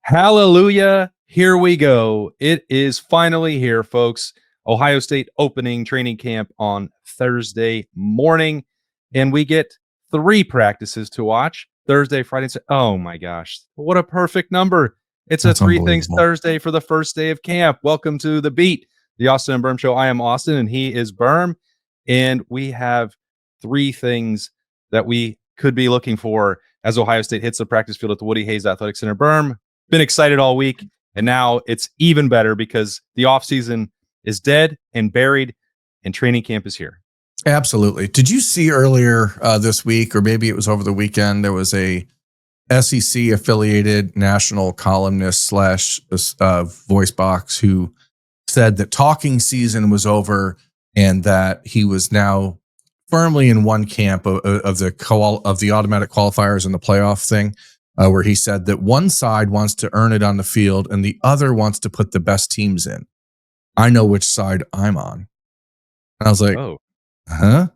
Hallelujah. Here we go. It is finally here, folks. Ohio State opening training camp on Thursday morning, and we get 3 practices to watch Thursday, Friday. Oh my gosh, what a perfect number. It's a That's 3 things unbelievable. Thursday for the first day of camp. Welcome to The Beat, the Austin and Berm Show. I am Austin, and he is Berm, and we have 3 things that we could be looking for as Ohio State hits the practice field at the Woody Hayes Athletic Center. Berm, been excited all week, and now it's even better because the offseason is dead and buried, and training camp is here. Absolutely. Did you see earlier this week, or maybe it was over the weekend, there was a SEC affiliated national columnist slash voice box who said that talking season was over and that he was now firmly in one camp of the automatic qualifiers and the playoff thing, where he said that one side wants to earn it on the field and the other wants to put the best teams in. I know which side I'm on. And I was like, huh?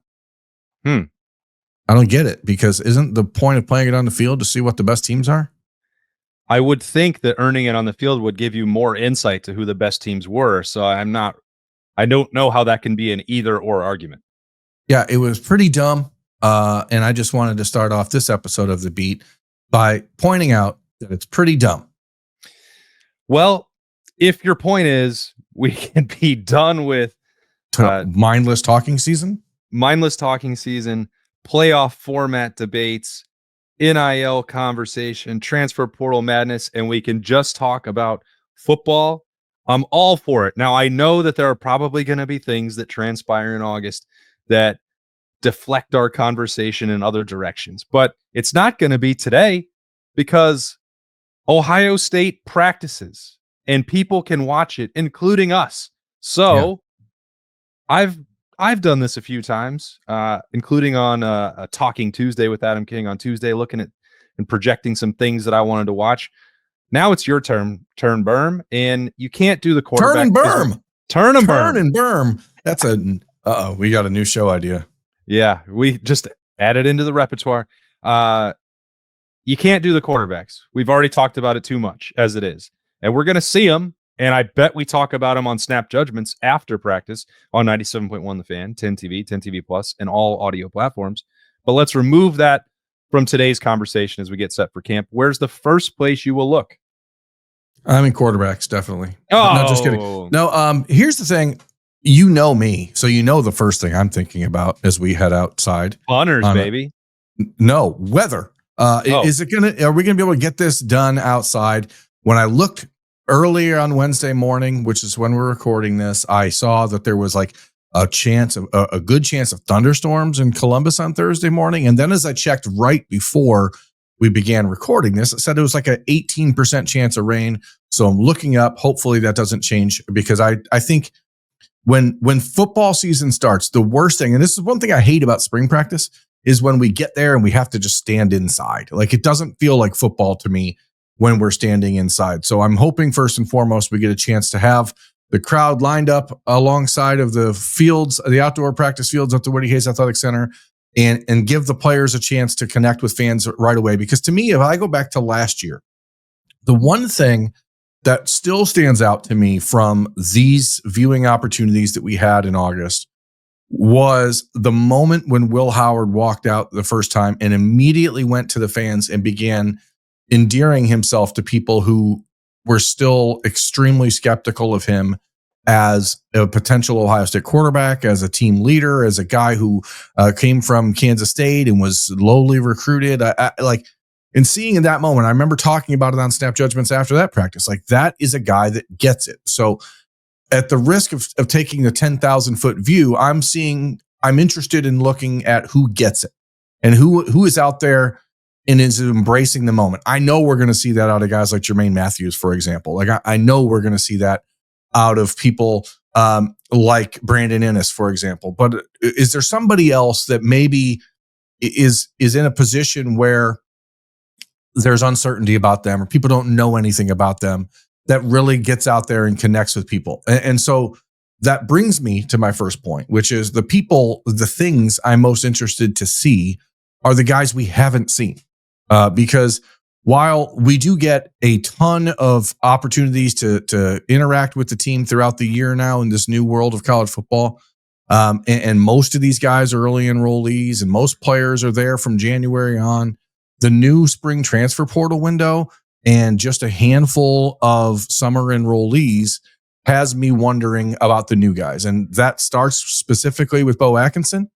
I don't get it, because isn't the point of playing it on the field to see what the best teams are? I would think that earning it on the field would give you more insight to who the best teams were. So I don't know how that can be an either or argument. Yeah, it was pretty dumb. And I just wanted to start off this episode of The Beat by pointing out that it's pretty dumb. Well, if your point is we can be done with mindless talking season, playoff format debates, NIL conversation, transfer portal madness, and we can just talk about football, I'm all for it. Now, I know that there are probably going to be things that transpire in August that deflect our conversation in other directions, but it's not going to be today because Ohio State practices and people can watch it, including us. So yeah. I've done this a few times, including on a Talking Tuesday with Adam King on Tuesday, looking at and projecting some things that I wanted to watch. Now it's your turn, Berm, and you can't do the quarterback. Turn and Berm. That's we got a new show idea. Yeah, we just added into the repertoire. You can't do the quarterbacks. We've already talked about it too much as it is, and we're going to see them. And I bet we talk about them on Snap Judgments after practice on 97.1 The Fan, 10 TV, 10 TV Plus, and all audio platforms. But let's remove that from today's conversation as we get set for camp. Where's the first place you will look? I mean, quarterbacks, definitely. Oh, no, just kidding. No, here's the thing. You know me, so you know the first thing I'm thinking about as we head outside. Punters, baby. No, weather. Are we gonna be able to get this done outside? When I looked earlier on Wednesday morning, which is when we're recording this, I saw that there was like a good chance of thunderstorms in Columbus on Thursday morning. And then as I checked right before we began recording this, it said it was like an 18% chance of rain. So I'm looking up. Hopefully that doesn't change, because I think when football season starts, the worst thing, and this is one thing I hate about spring practice, is when we get there and we have to just stand inside. Like, it doesn't feel like football to me when we're standing inside. So I'm hoping first and foremost we get a chance to have the crowd lined up alongside of the fields, the outdoor practice fields at the Woody Hayes Athletic Center, and give the players a chance to connect with fans right away. Because to me, if I go back to last year, the one thing that still stands out to me from these viewing opportunities that we had in August was the moment when Will Howard walked out the first time and immediately went to the fans and began endearing himself to people who were still extremely skeptical of him as a potential Ohio State quarterback, as a team leader, as a guy who came from Kansas State and was lowly recruited. And seeing in that moment, I remember talking about it on Snap Judgments after that practice. Like, that is a guy that gets it. So at the risk of taking the 10,000 foot view, I'm interested in looking at who gets it and who is out there and is embracing the moment. I know we're going to see that out of guys like Jermaine Matthews, for example. Like, I know we're going to see that out of people like Brandon Ennis, for example. But is there somebody else that maybe is in a position where there's uncertainty about them or people don't know anything about them that really gets out there and connects with people? And so that brings me to my first point, which is the things I'm most interested to see are the guys we haven't seen. Because while we do get a ton of opportunities to interact with the team throughout the year now in this new world of college football, and most of these guys are early enrollees, and most players are there from January on, the new spring transfer portal window and just a handful of summer enrollees has me wondering about the new guys. And that starts specifically with Bo Atkinson.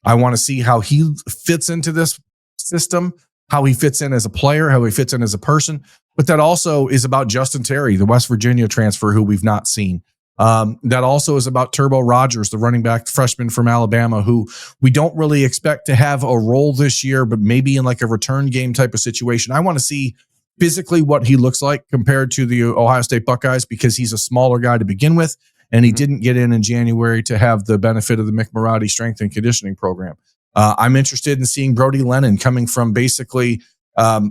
I want to see how he fits into this system, how he fits in as a player, how he fits in as a person. But that also is about Justin Terry, the West Virginia transfer who we've not seen. That also is about Turbo Rogers, the running back freshman from Alabama, who we don't really expect to have a role this year, but maybe in like a return game type of situation. I want to see physically what he looks like compared to the Ohio State Buckeyes, because he's a smaller guy to begin with, and he didn't get in January to have the benefit of the McMurati strength and conditioning program. I'm interested in seeing Brody Lennon coming from basically a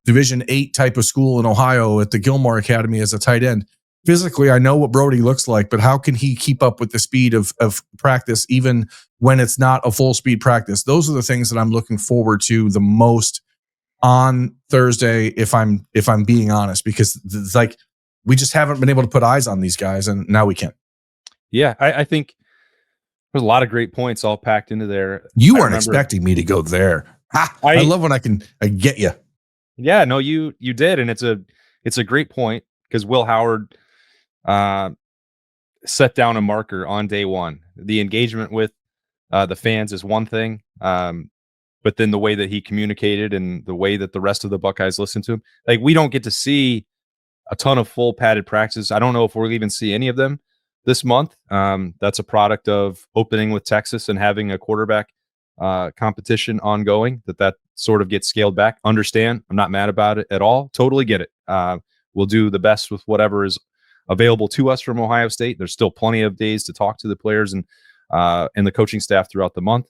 Division 8 type of school in Ohio at the Gilmore Academy as a tight end. Physically, I know what Brody looks like, but how can he keep up with the speed of practice, even when it's not a full speed practice? Those are the things that I'm looking forward to the most on Thursday, if I'm being honest, because it's like we just haven't been able to put eyes on these guys, and now we can. Yeah, I think there's a lot of great points all packed into there. You weren't expecting me to go there. I love when I get you. Yeah, no, you did, and it's a great point, because Will Howard set down a marker on day one. The engagement with the fans is one thing, but then the way that he communicated and the way that the rest of the Buckeyes listened to him, like, we don't get to see a ton of full padded practices. I don't know if we'll even see any of them this month. That's a product of opening with Texas and having a quarterback competition ongoing, that sort of gets scaled back. Understand, I'm not mad about it at all. Totally get it. We'll do the best with whatever is available to us from Ohio State. There's still plenty of days to talk to the players and the coaching staff throughout the month.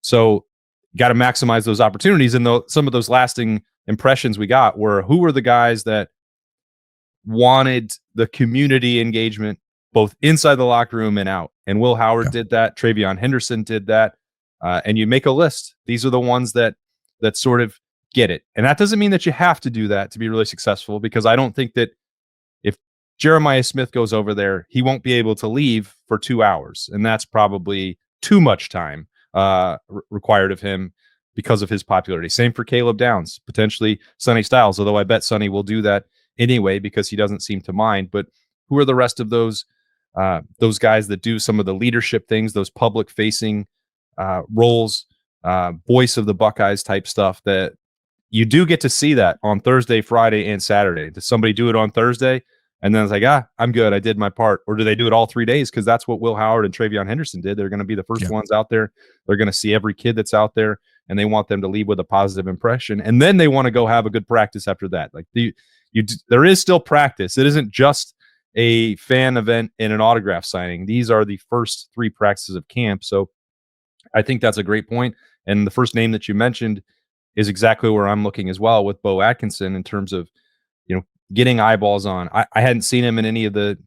So got to maximize those opportunities. And some of those lasting impressions we got were, who were the guys that wanted the community engagement both inside the locker room and out? And Will Howard did that. Travion Henderson did that. And you make a list. These are the ones that sort of get it. And that doesn't mean that you have to do that to be really successful, because I don't think that if Jeremiah Smith goes over there, he won't be able to leave for 2 hours. And that's probably too much time required of him because of his popularity. Same for Caleb Downs, potentially Sonny Styles, although I bet Sonny will do that anyway because he doesn't seem to mind. But who are the rest of those guys that do some of the leadership things, those public facing roles, voice of the Buckeyes type stuff, that you do get to see that on Thursday, Friday, and Saturday? Does somebody do it on Thursday and then it's like, I'm good, I did my part? Or do they do it all 3 days? Because that's what Will Howard and Travion Henderson did. They're going to be the first ones out there. They're going to see every kid that's out there, and they want them to leave with a positive impression. And then they want to go have a good practice after that. Like, there is still practice. It isn't just a fan event and an autograph signing. These are the first 3 practices of camp. So I think that's a great point. And the first name that you mentioned is exactly where I'm looking as well, with Bo Atkinson, in terms of, getting eyeballs on. I hadn't seen him in any of the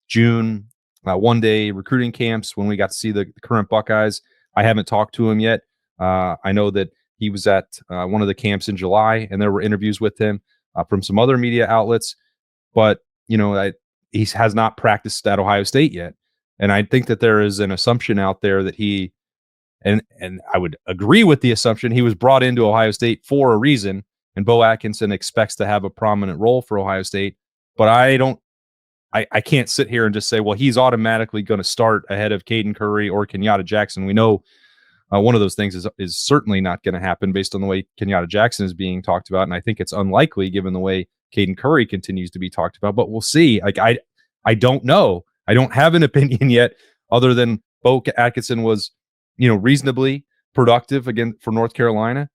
June one-day recruiting camps when we got to see the current Buckeyes. I haven't talked to him yet. I know that he was at one of the camps in July, and there were interviews with him from some other media outlets. But, he has not practiced at Ohio State yet. And I think that there is an assumption out there that he, and I would agree with the assumption, he was brought into Ohio State for a reason, and Bo Atkinson expects to have a prominent role for Ohio State. But I can't sit here and just say, well, he's automatically going to start ahead of Caden Curry or Kenyatta Jackson. We know one of those things is certainly not going to happen based on the way Kenyatta Jackson is being talked about. And I think it's unlikely given the way Caden Curry continues to be talked about, but we'll see. Like, I don't know. I don't have an opinion yet, other than Bo Atkinson was, reasonably productive again for North Carolina,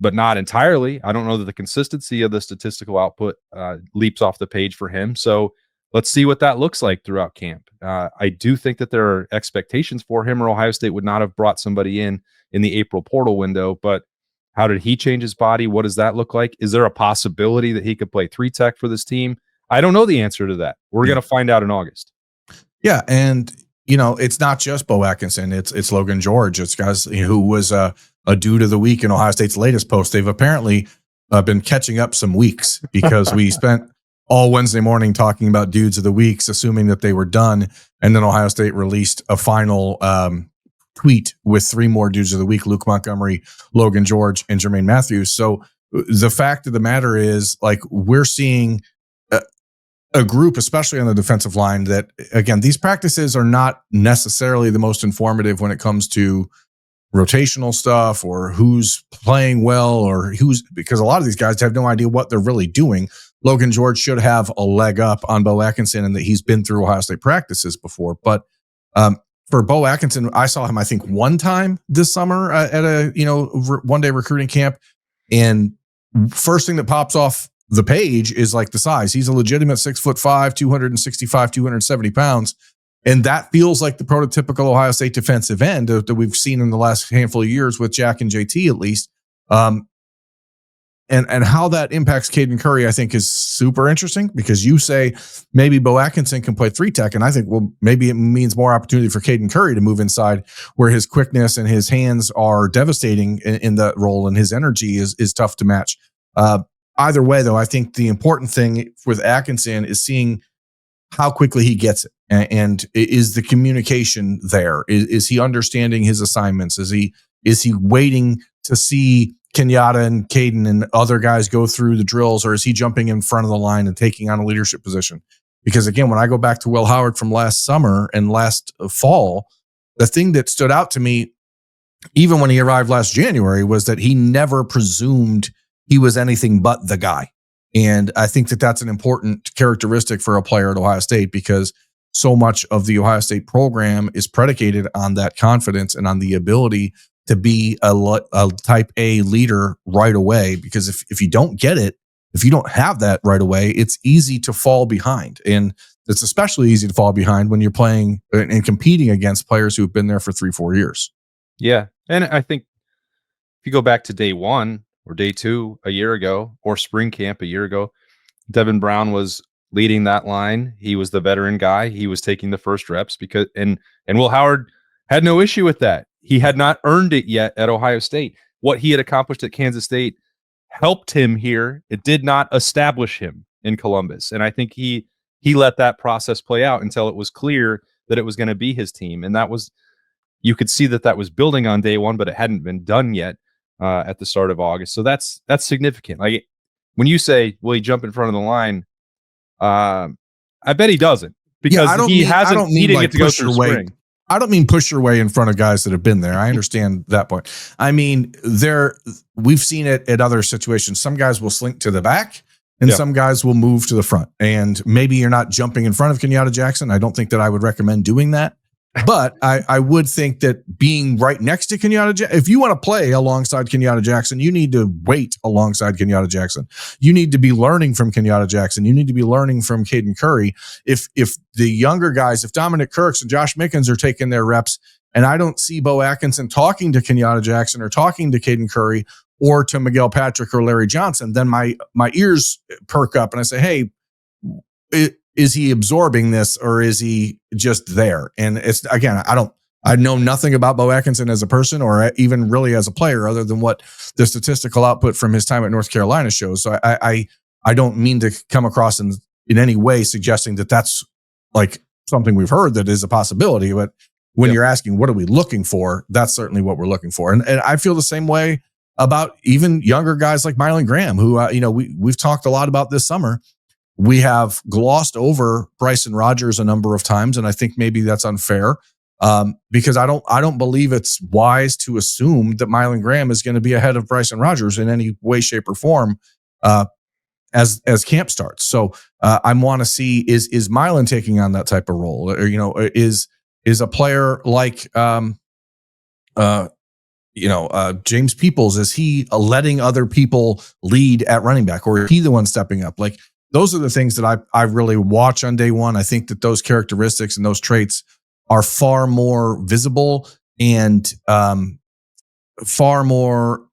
but not entirely. I don't know that the consistency of the statistical output leaps off the page for him. So let's see what that looks like throughout camp. I do think that there are expectations for him, or Ohio State would not have brought somebody in the April portal window. But how did he change his body? What does that look like? Is there a possibility that he could play 3-tech for this team? I don't know the answer to that. We're going to find out in August. Yeah, and it's not just Bo Atkinson. It's Logan George. It's guys who was a dude of the week in Ohio State's latest post. They've apparently been catching up some weeks because we spent all Wednesday morning talking about dudes of the weeks, assuming that they were done. And then Ohio State released a final tweet with 3 more dudes of the week: Luke Montgomery, Logan George, and Jermaine Matthews. So the fact of the matter is, like, we're seeing a group, especially on the defensive line, that, again, these practices are not necessarily the most informative when it comes to rotational stuff or who's playing well or because a lot of these guys have no idea what they're really doing. Logan George should have a leg up on Bo Atkinson in that he's been through Ohio State practices before. But for Bo Atkinson, I saw him, I think, one time this summer at a one-day recruiting camp. And first thing that pops off the page is like the size. He's a legitimate 6'5", 265, 270 pounds. And that feels like the prototypical Ohio State defensive end that we've seen in the last handful of years with Jack and JT, at least. And how that impacts Caden Curry, I think, is super interesting, because you say maybe Bo Atkinson can play 3-tech. And I think, well, maybe it means more opportunity for Caden Curry to move inside, where his quickness and his hands are devastating in that role, and his energy is tough to match. Either way, though, I think the important thing with Atkinson is seeing how quickly he gets it. And is the communication there? Is he understanding his assignments? Is he waiting to see Kenyatta and Caden and other guys go through the drills, or is he jumping in front of the line and taking on a leadership position? Because, again, when I go back to Will Howard from last summer and last fall, the thing that stood out to me, even when he arrived last January, was that he never presumed he was anything but the guy. And I think that that's an important characteristic for a player at Ohio State, because so much of the Ohio State program is predicated on that confidence and on the ability to be a type A leader right away. Because if you don't get it, if you don't have that right away, it's easy to fall behind. And it's especially easy to fall behind when you're playing and competing against players who have been there for 3-4 years. Yeah. And I think if you go back to day 1 or day 2 a year ago, or spring camp a year ago, Devin Brown was leading that line. He was the veteran guy. He was taking the first reps and Will Howard had no issue with that. He had not earned it yet at Ohio State. What he had accomplished at Kansas State helped him here. It did not establish him in Columbus. And I think he let that process play out until it was clear that it was going to be his team. And that was, you could see that was building on day 1, but it hadn't been done yet at the start of August. So that's significant. Like, when you say, will he jump in front of the line? I bet he doesn't, because he hasn't needing it to go through spring. I don't mean push your way in front of guys that have been there. I understand that point. I mean, we've seen it at other situations. Some guys will slink to the back, and some guys will move to the front. And maybe you're not jumping in front of Kenyatta Jackson. I don't think that I would recommend doing that. But I would think that being right next to Kenyatta Jackson, if you want to play alongside Kenyatta Jackson, you need to wait alongside Kenyatta Jackson. You need to be learning from Kenyatta Jackson. You need to be learning from Caden Curry. If the younger guys, if Dominic Kirks and Josh Mickens are taking their reps, and I don't see Bo Atkinson talking to Kenyatta Jackson or talking to Caden Curry or to Miguel Patrick or Larry Johnson, then my ears perk up and I say, hey, is he absorbing this, or is he just there? And it's, again, I know nothing about Bo Atkinson as a person or even really as a player, other than what the statistical output from his time at North Carolina shows. So I don't mean to come across in any way suggesting that that's like something we've heard that is a possibility. But when you're asking, what are we looking for? That's certainly what we're looking for. And I feel the same way about even younger guys like Mylan Graham, who, we've talked a lot about this summer. We have glossed over Bryson Rogers a number of times, and I think maybe that's unfair, because I don't believe it's wise to assume that Mylan Graham is going to be ahead of Bryson Rogers in any way, shape, or form as camp starts. So I want to see, is Mylan taking on that type of role, or is a player like James Peoples, is he letting other people lead at running back, or is he the one stepping up? Like, those are the things that I really watch on day 1. I think that those characteristics and those traits are far more visible and far more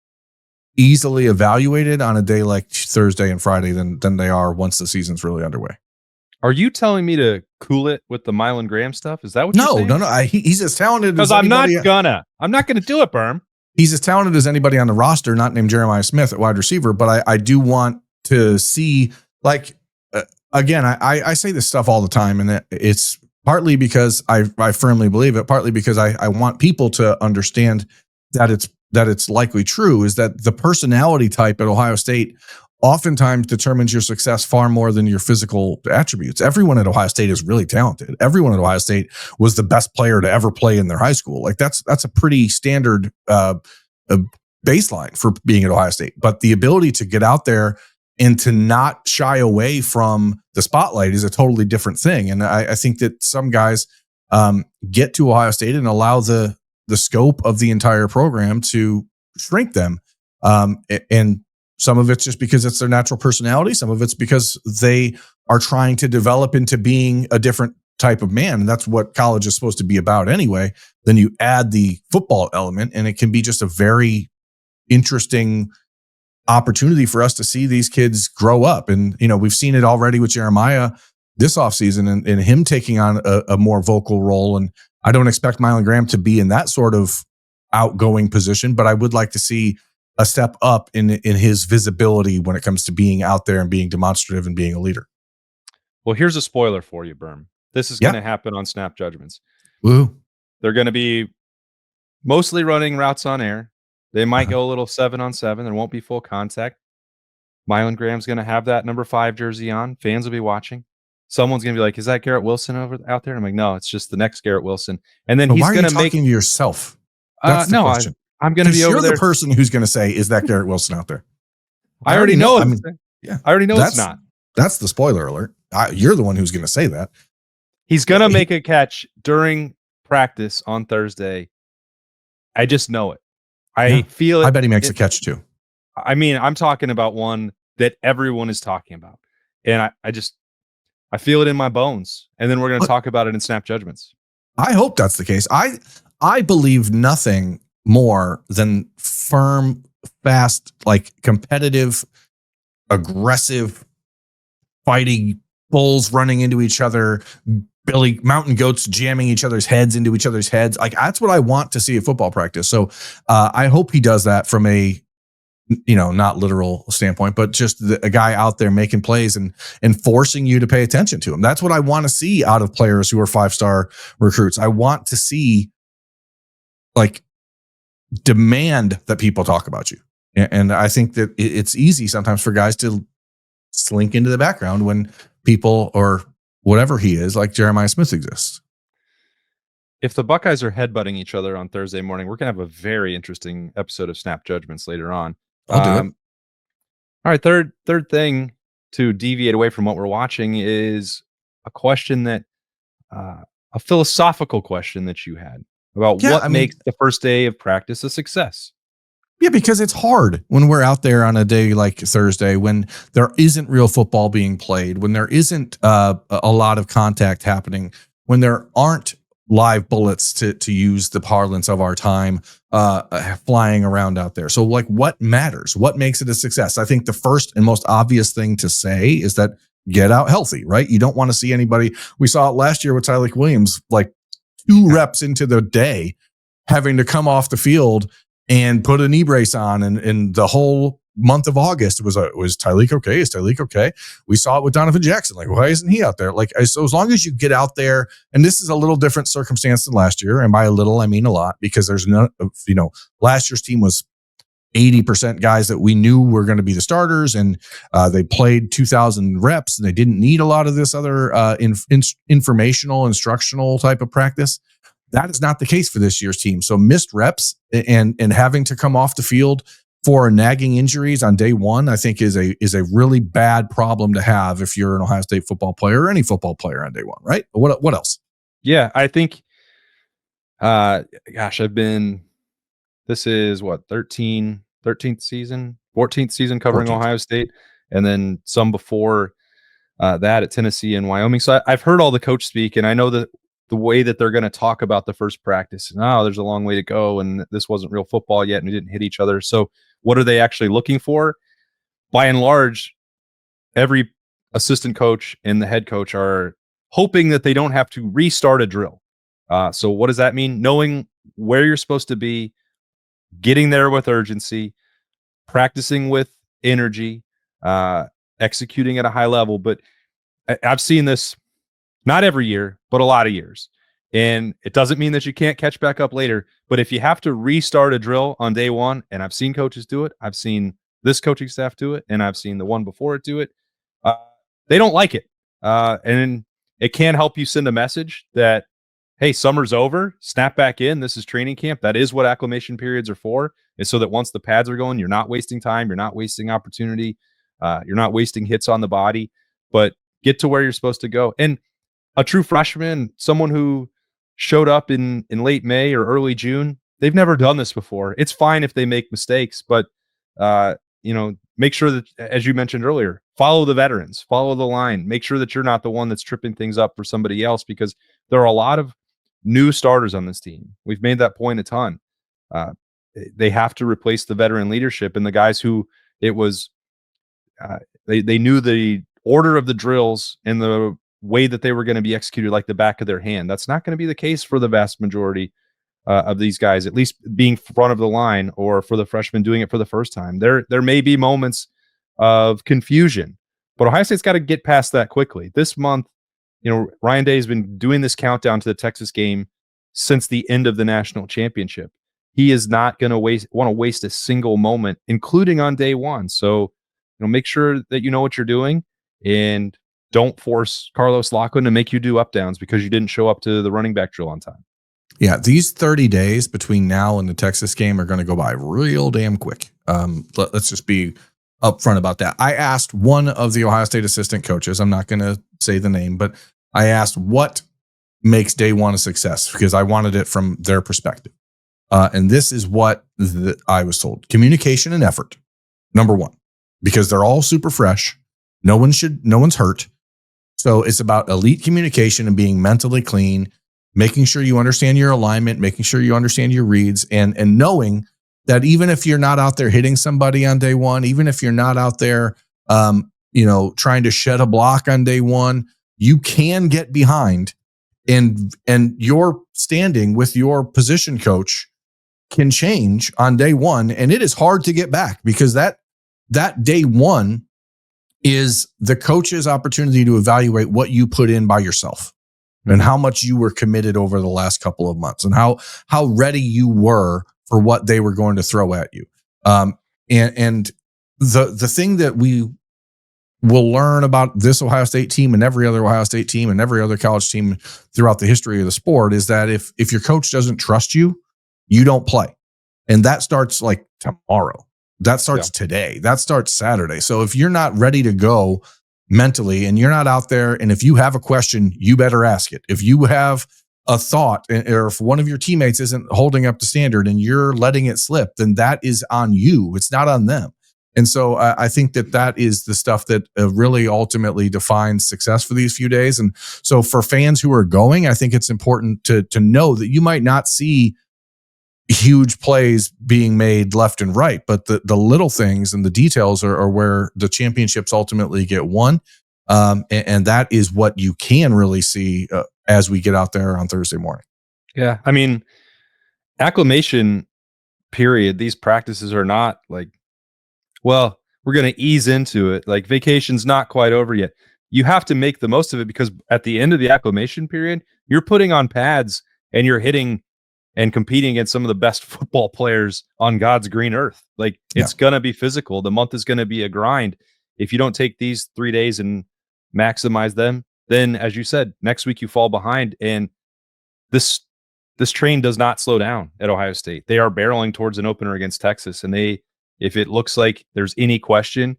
easily evaluated on a day like Thursday and Friday than they are once the season's really underway. Are you telling me to cool it with the Mylan Graham stuff? Is that what you're saying? No. He's as talented as I'm not gonna do it, Berm. he's as talented as anybody on the roster, not named Jeremiah Smith at wide receiver, but I do want to see, like, again, I say this stuff all the time, and it's partly because I firmly believe it, partly because I want people to understand that it's likely true, is that the personality type at Ohio State oftentimes determines your success far more than your physical attributes. Everyone at Ohio State is really talented. Everyone at Ohio State was the best player to ever play in their high school. Like that's a pretty standard baseline for being at Ohio State. But the ability to get out there and to not shy away from the spotlight is a totally different thing. And I think that some guys get to Ohio State and allow the scope of the entire program to shrink them. And some of it's just because it's their natural personality. Some of it's because they are trying to develop into being a different type of man. And that's what college is supposed to be about anyway. Then you add the football element, and it can be just a very interesting opportunity for us to see these kids grow up. And, we've seen it already with Jeremiah this offseason and him taking on a more vocal role. And I don't expect Mylan Graham to be in that sort of outgoing position, but I would like to see a step up in his visibility when it comes to being out there and being demonstrative and being a leader. Well, here's a spoiler for you, Berm. This is going to happen on Snap Judgments. Woo. They're going to be mostly running routes on air. They might go a little 7-on-7. There won't be full contact. Mylan Graham's going to have that number 5 jersey on. Fans will be watching. Someone's going to be like, "Is that Garrett Wilson out there?" I'm like, "No, it's just the next Garrett Wilson." And then he's going to make to yourself. That's the question. I'm going to be over there. You're the person who's going to say, "Is that Garrett Wilson out there?" I already know. I already know it's not. That's the spoiler alert. You're the one who's going to say that. He's going to make a catch during practice on Thursday. I just know it. I feel it. I bet he makes a catch too. I mean, I'm talking about one that everyone is talking about. And I feel it in my bones. And then we're going to talk about it in Snap Judgments. I hope that's the case. I believe nothing more than firm, fast, like competitive, aggressive, fighting bulls running into each other, Billy mountain goats jamming each other's heads into each other's heads. Like that's what I want to see at football practice. So I hope he does that from a, not literal standpoint, but just a guy out there making plays and forcing you to pay attention to him. That's what I want to see out of players who are 5-star recruits. I want to see like demand that people talk about you. And I think that it's easy sometimes for guys to slink into the background when people or whatever he is, like Jeremiah Smith, exists. If the Buckeyes are headbutting each other on Thursday morning, we're going to have a very interesting episode of Snap Judgments later on. I'll do it. All right. Third thing to deviate away from what we're watching is a question that, a philosophical question that you had about what makes the first day of practice a success. Yeah, because it's hard when we're out there on a day like Thursday, when there isn't real football being played, when there isn't a lot of contact happening, when there aren't live bullets, to use the parlance of our time, flying around out there. So like what matters? What makes it a success? I think the first and most obvious thing to say is that get out healthy, right? You don't want to see anybody. We saw it last year with Tyleik Williams, like 2 reps into the day, having to come off the field and put a knee brace on. And the whole month of August was Tyleik okay? Is Tyleik okay? We saw it with Donovan Jackson. Like, why isn't he out there? Like, so as long as you get out there, and this is a little different circumstance than last year. And by a little, I mean a lot, because there's no, last year's team was 80% guys that we knew were going to be the starters. And they played 2,000 reps and they didn't need a lot of this other informational, instructional type of practice. That is not the case for this year's team. So missed reps and having to come off the field for nagging injuries on day one, I think is a really bad problem to have if you're an Ohio State football player or any football player on day one, right? What else? Yeah, I think, this is what, 13th season, 14th season covering 14th. Ohio State, and then some before that at Tennessee and Wyoming. So I've heard all the coach speak, and I know that the way that they're going to talk about the first practice, there's a long way to go, and this wasn't real football yet, and we didn't hit each other. So what are they actually looking for? By and large, every assistant coach and the head coach are hoping that they don't have to restart a drill. So what does that mean? Knowing where you're supposed to be, getting there with urgency, practicing with energy, executing at a high level. But I've seen this not every year, but a lot of years. And it doesn't mean that you can't catch back up later. But if you have to restart a drill on day one, and I've seen coaches do it, I've seen this coaching staff do it, and I've seen the one before it do it, they don't like it. And it can help you send a message that, hey, summer's over, snap back in. This is training camp. That is what acclimation periods are for, is so that once the pads are going, you're not wasting time, you're not wasting opportunity, you're not wasting hits on the body, but get to where you're supposed to go. And a true freshman, someone who showed up in late May or early June, they've never done this before. It's fine if they make mistakes, but make sure that, as you mentioned earlier, follow the veterans, follow the line, make sure that you're not the one that's tripping things up for somebody else, because there are a lot of new starters on this team. We've made that point a ton. They have to replace the veteran leadership and the guys who it was. They knew the order of the drills and the way that they were going to be executed like the back of their hand. That's not going to be the case for the vast majority of these guys, at least being front of the line, or for the freshmen doing it for the first time. There may be moments of confusion, but Ohio State's got to get past that quickly. This month, Ryan Day has been doing this countdown to the Texas game since the end of the national championship. He is not going to want to waste a single moment, including on day one. So, make sure that you know what you're doing, and don't force Carlos Loughlin to make you do up downs because you didn't show up to the running back drill on time. Yeah, these 30 days between now and the Texas game are going to go by real damn quick. Let's just be upfront about that. I asked one of the Ohio State assistant coaches, I'm not going to say the name, but I asked what makes day one a success, because I wanted it from their perspective. And this is what I was told. Communication and effort, number one, because they're all super fresh. No one's hurt. So it's about elite communication and being mentally clean, making sure you understand your alignment, making sure you understand your reads, and knowing that even if you're not out there hitting somebody on day one, even if you're not out there, trying to shed a block on day one, you can get behind, and your standing with your position coach can change on day one. And it is hard to get back, because that day one is the coach's opportunity to evaluate what you put in by yourself and how much you were committed over the last couple of months, and how ready you were for what they were going to throw at you. And the thing that we will learn about this Ohio State team and every other Ohio State team and every other college team throughout the history of the sport is that if your coach doesn't trust you, you don't play. And that starts like tomorrow. That starts today. That starts Saturday. So if you're not ready to go mentally and you're not out there, and if you have a question, you better ask it. If you have a thought, or if one of your teammates isn't holding up the standard and you're letting it slip, then that is on you. It's not on them. And so I think that is the stuff that really ultimately defines success for these few days. And so for fans who are going, I think it's important to know that you might not see huge plays being made left and right, but the little things and the details are where the championships ultimately get won. And that is what you can really see as we get out there on Thursday morning. Yeah. I mean, acclimation period, these practices are not like, well, we're going to ease into it. Like, vacation's not quite over yet. You have to make the most of it, because at the end of the acclimation period, you're putting on pads and you're hitting and competing against some of the best football players on God's green earth. Like, it's going to be physical. The month is going to be a grind. If you don't take these 3 days and maximize them, then, as you said, next week you fall behind. And this train does not slow down at Ohio State. They are barreling towards an opener against Texas. And if it looks like there's any question,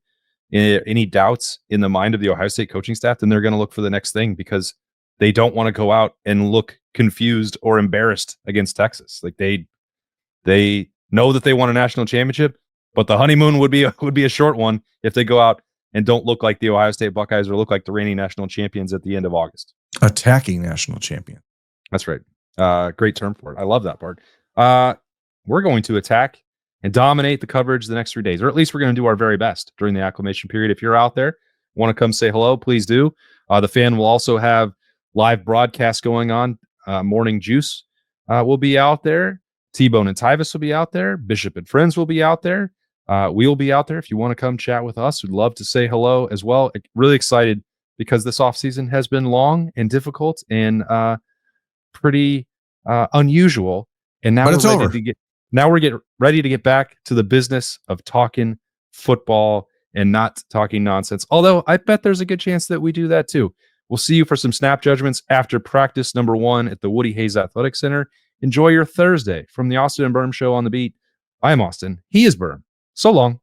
any doubts in the mind of the Ohio State coaching staff, then they're going to look for the next thing, because they don't want to go out and look confused or embarrassed against Texas. Like, they know that they won a national championship, but the honeymoon would be a short one if they go out and don't look like the Ohio State Buckeyes, or look like the reigning national champions at the end of August. Attacking national champion. That's right. Great term for it. I love that part. We're going to attack and dominate the coverage the next 3 days, or at least we're going to do our very best during the acclimation period. If you're out there, want to come say hello, please do. The Fan will also have live broadcast going on. Morning Juice will be out there T-Bone and Tyvis will be out there. Bishop and Friends will be out there. We will be out there. If you want to come chat with us, we'd love to say hello as well. Really excited because this offseason has been long and difficult and pretty unusual. And now we're getting ready to get back to the business of talking football and not talking nonsense. Although I bet there's a good chance that we do that too. We'll see you for some snap judgments after practice number 1 at the Woody Hayes Athletic Center. Enjoy your Thursday. From the Austin and Berm Show on the Beat, I'm Austin. He is Berm. So long.